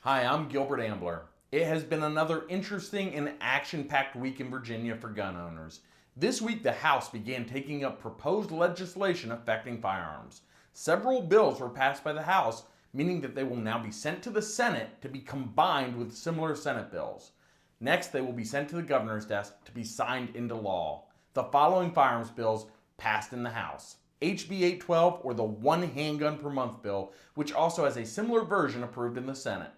Hi, I'm Gilbert Ambler. It has been another interesting and action-packed week in Virginia for gun owners. This week, the House began taking up proposed legislation affecting firearms. Several bills were passed by the House, meaning that they will now be sent to the Senate to be combined with similar Senate bills. Next, they will be sent to the governor's desk to be signed into law. The following firearms bills passed in the House. HB 812, or the one handgun per month bill, which also has a similar version approved in the Senate.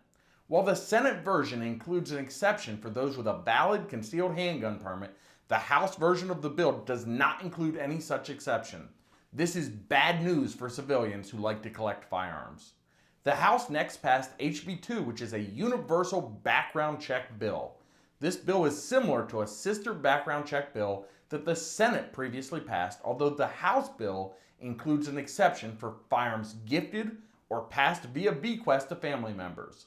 While the Senate version includes an exception for those with a valid concealed handgun permit, the House version of the bill does not include any such exception. This is bad news for civilians who like to collect firearms. The House next passed HB 2, which is a universal background check bill. This bill is similar to a sister background check bill that the Senate previously passed, although the House bill includes an exception for firearms gifted or passed via bequest to family members.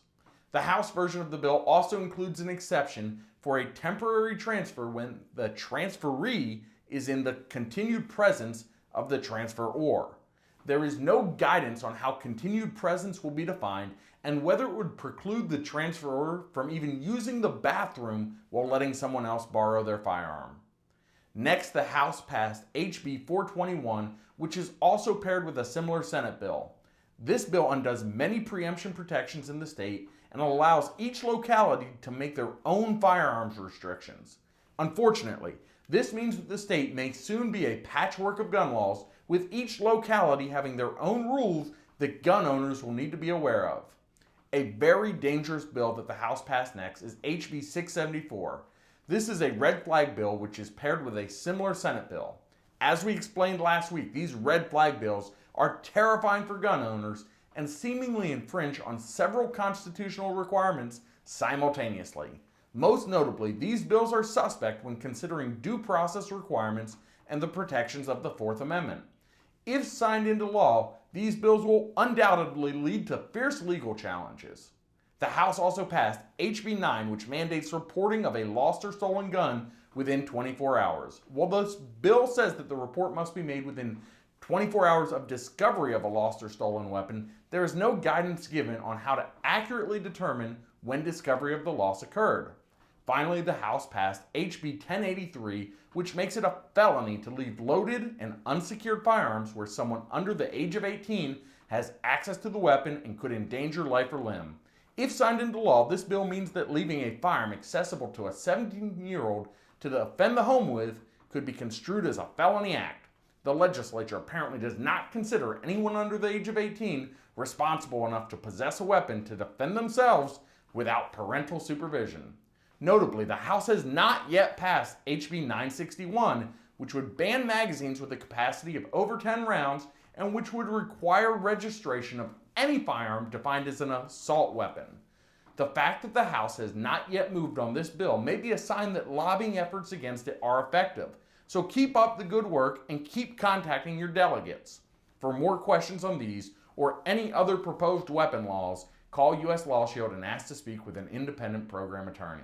The House version of the bill also includes an exception for a temporary transfer when the transferee is in the continued presence of the transferor. There is no guidance on how continued presence will be defined and whether it would preclude the transferor from even using the bathroom while letting someone else borrow their firearm. Next, the House passed HB 421, which is also paired with a similar Senate bill. This bill undoes many preemption protections in the state and allows each locality to make their own firearms restrictions. Unfortunately, this means that the state may soon be a patchwork of gun laws, with each locality having their own rules that gun owners will need to be aware of. A very dangerous bill that the House passed next is HB 674. This is a red flag bill which is paired with a similar Senate bill. As we explained last week, these red flag bills are terrifying for gun owners and seemingly infringe on several constitutional requirements simultaneously. Most notably, these bills are suspect when considering due process requirements and the protections of the Fourth Amendment. If signed into law, these bills will undoubtedly lead to fierce legal challenges. The House also passed HB 9, which mandates reporting of a lost or stolen gun within 24 hours. While this bill says that the report must be made within 24 hours of discovery of a lost or stolen weapon, there is no guidance given on how to accurately determine when discovery of the loss occurred. Finally, the House passed HB 1083, which makes it a felony to leave loaded and unsecured firearms where someone under the age of 18 has access to the weapon and could endanger life or limb. If signed into law, this bill means that leaving a firearm accessible to a 17-year-old to defend the home with could be construed as a felony act. The legislature apparently does not consider anyone under the age of 18 responsible enough to possess a weapon to defend themselves without parental supervision. Notably, the House has not yet passed HB 961, which would ban magazines with a capacity of over 10 rounds and which would require registration of any firearm defined as an assault weapon. The fact that the House has not yet moved on this bill may be a sign that lobbying efforts against it are effective. So keep up the good work and keep contacting your delegates. For more questions on these or any other proposed weapon laws, call U.S. LawShield and ask to speak with an independent program attorney.